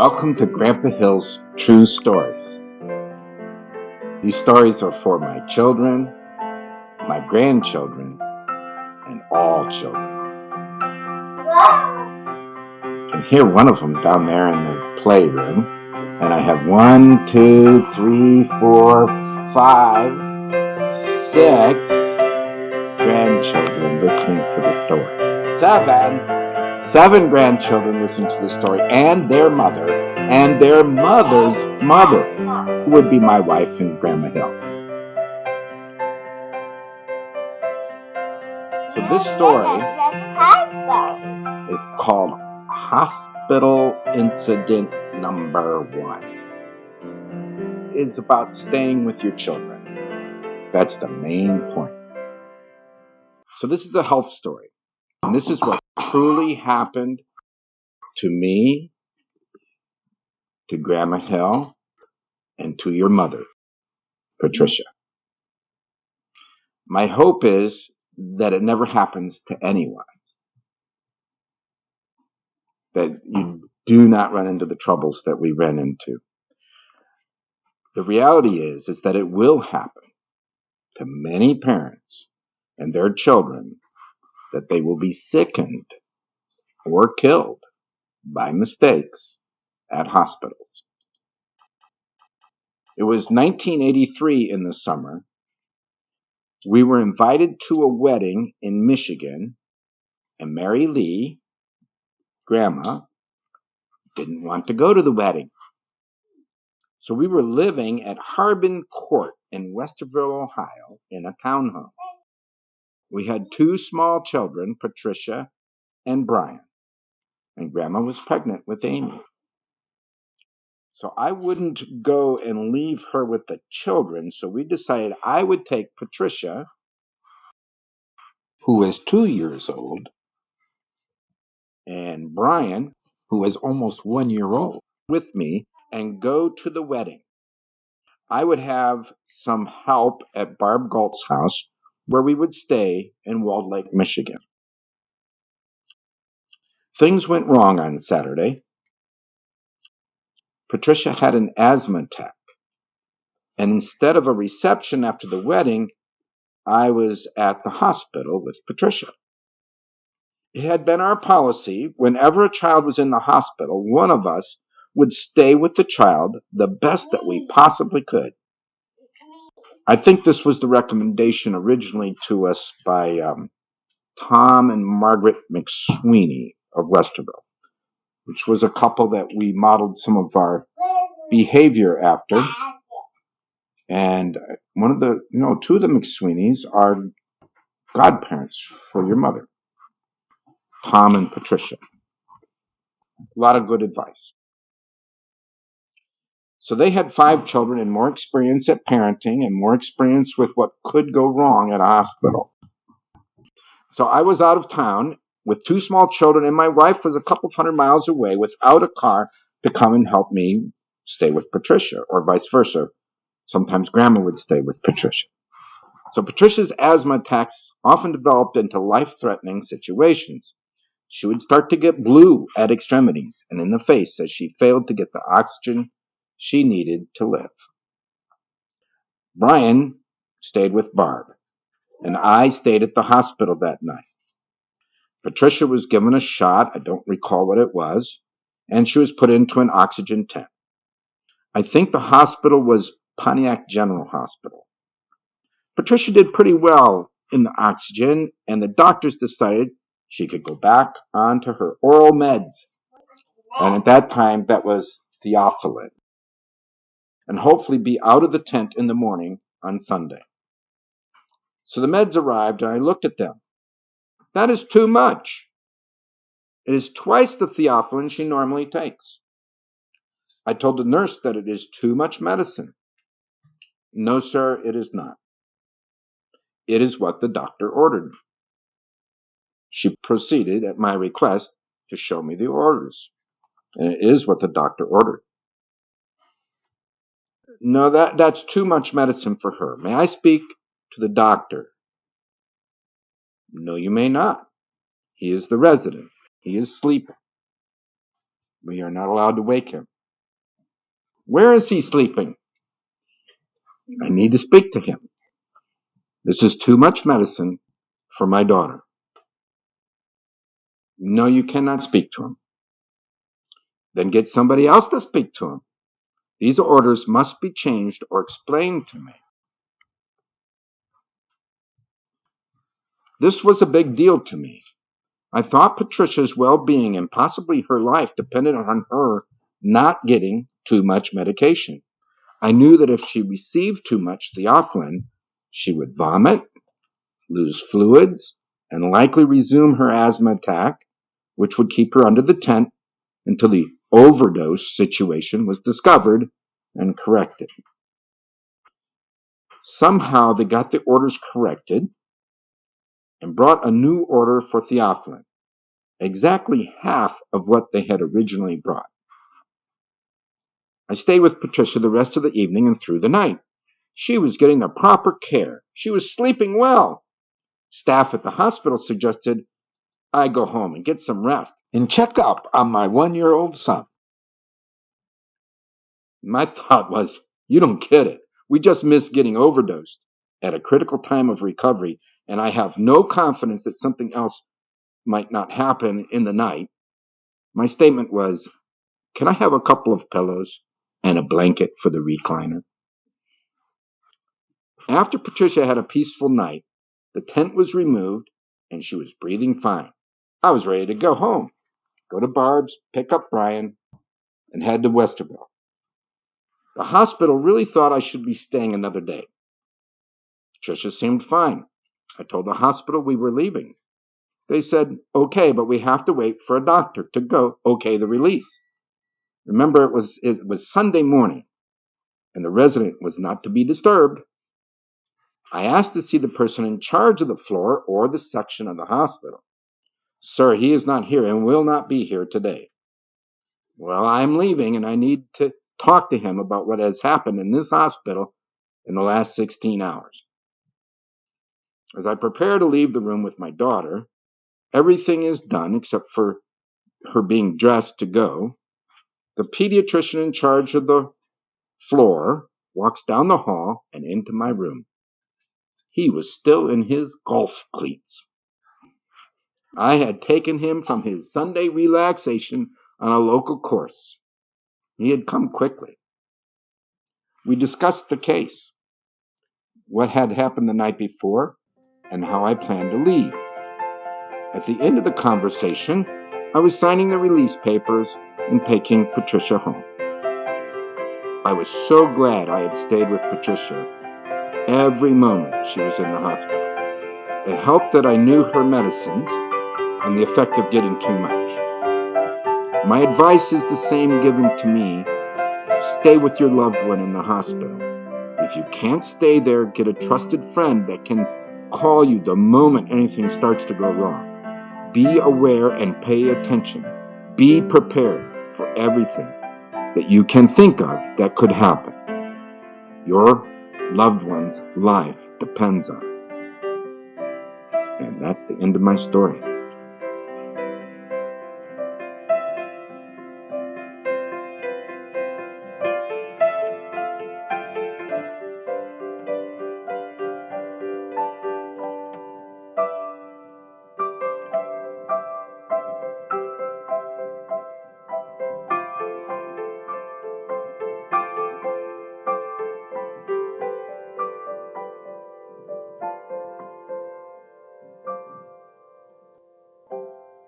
Welcome to Grandpa Hill's True Stories. These stories are for my children, my grandchildren, and all children. You can hear one of them down there in the playroom. And I have 1, 2, 3, 4, 5, 6 grandchildren listening to the story. 7 grandchildren listening to the story, and their mother, and their mother's mother, who would be my wife and Grandma Hill. So this story is called Hospital Incident No.1. It is about staying with your children. That's the main point. So this is a health story. And this is what truly happened to me, to Grandma Hill, and to your mother, Patricia. My hope is that it never happens to anyone. That you do not run into the troubles that we ran into. The reality is that it will happen to many parents and their children, that they will be sickened or killed by mistakes at hospitals. It was 1983 in the summer. We were invited to a wedding in Michigan, and Mary Lee, Grandma, didn't want to go to the wedding. So we were living at Harbin Court in Westerville, Ohio, in a townhome. We had 2 small children, Patricia and Brian, and Grandma was pregnant with Amy. So I wouldn't go and leave her with the children, so we decided I would take Patricia, who is 2 years old, and Brian, who is almost 1 year old, with me, and go to the wedding. I would have some help at Barb Galt's house, where we would stay in Walled Lake, Michigan. Things went wrong on Saturday. Patricia had an asthma attack, and instead of a reception after the wedding, I was at the hospital with Patricia. It had been our policy, whenever a child was in the hospital, one of us would stay with the child the best that we possibly could. I think this was the recommendation originally to us by Tom and Margaret McSweeney of Westerville, which was a couple that we modeled some of our behavior after. And two of the McSweeneys are godparents for your mother, Tom and Patricia. A lot of good advice. So they had 5 children and more experience at parenting and more experience with what could go wrong at a hospital. So I was out of town with 2 small children, and my wife was a couple of 100 miles away without a car to come and help me stay with Patricia, or vice versa. Sometimes Grandma would stay with Patricia. So Patricia's asthma attacks often developed into life-threatening situations. She would start to get blue at extremities and in the face as she failed to get the oxygen she needed to live. Brian stayed with Barb, and I stayed at the hospital that night. Patricia was given a shot, I don't recall what it was, and she was put into an oxygen tent. I think the hospital was Pontiac General Hospital. Patricia did pretty well in the oxygen, and the doctors decided she could go back onto her oral meds. And at that time, that was theophylline. And hopefully be out of the tent in the morning on Sunday. So the meds arrived, and I looked at them. That is too much. It is twice the theophylline she normally takes. I told the nurse that it is too much medicine. No, sir, it is not. It is what the doctor ordered. She proceeded, at my request, to show me the orders. And it is what the doctor ordered. No, that's too much medicine for her. May I speak to the doctor? No, you may not. He is the resident. He is sleeping. We are not allowed to wake him. Where is he sleeping? I need to speak to him. This is too much medicine for my daughter. No, you cannot speak to him. Then get somebody else to speak to him. These orders must be changed or explained to me. This was a big deal to me. I thought Patricia's well-being and possibly her life depended on her not getting too much medication. I knew that if she received too much theophylline, she would vomit, lose fluids, and likely resume her asthma attack, which would keep her under the tent until the overdose situation was discovered and corrected. Somehow they got the orders corrected and brought a new order for theophylline, exactly half of what they had originally brought. I stayed with Patricia the rest of the evening and through the night. She was getting the proper care. She was sleeping well. Staff at the hospital suggested I go home and get some rest and check up on my 1-year-old son. My thought was, you don't get it. We just missed getting overdosed at a critical time of recovery, and I have no confidence that something else might not happen in the night. My statement was, can I have a couple of pillows and a blanket for the recliner? After Patricia had a peaceful night, the tent was removed and she was breathing fine. I was ready to go home, go to Barb's, pick up Brian, and head to Westerville. The hospital really thought I should be staying another day. Patricia seemed fine. I told the hospital we were leaving. They said, okay, but we have to wait for a doctor to go okay the release. Remember, it was Sunday morning, and the resident was not to be disturbed. I asked to see the person in charge of the floor or the section of the hospital. Sir, he is not here and will not be here today. Well, I'm leaving, and I need to talk to him about what has happened in this hospital in the last 16 hours. As I prepare to leave the room with my daughter, everything is done except for her being dressed to go. The pediatrician in charge of the floor walks down the hall and into my room. He was still in his golf cleats. I had taken him from his Sunday relaxation on a local course. He had come quickly. We discussed the case, what had happened the night before, and how I planned to leave. At the end of the conversation, I was signing the release papers and taking Patricia home. I was so glad I had stayed with Patricia every moment she was in the hospital. It helped that I knew her medicines and the effect of getting too much. My advice is the same given to me. Stay with your loved one in the hospital. If you can't stay there, get a trusted friend that can call you the moment anything starts to go wrong. Be aware and pay attention. Be prepared for everything that you can think of that could happen. Your loved one's life depends on it. And that's the end of my story.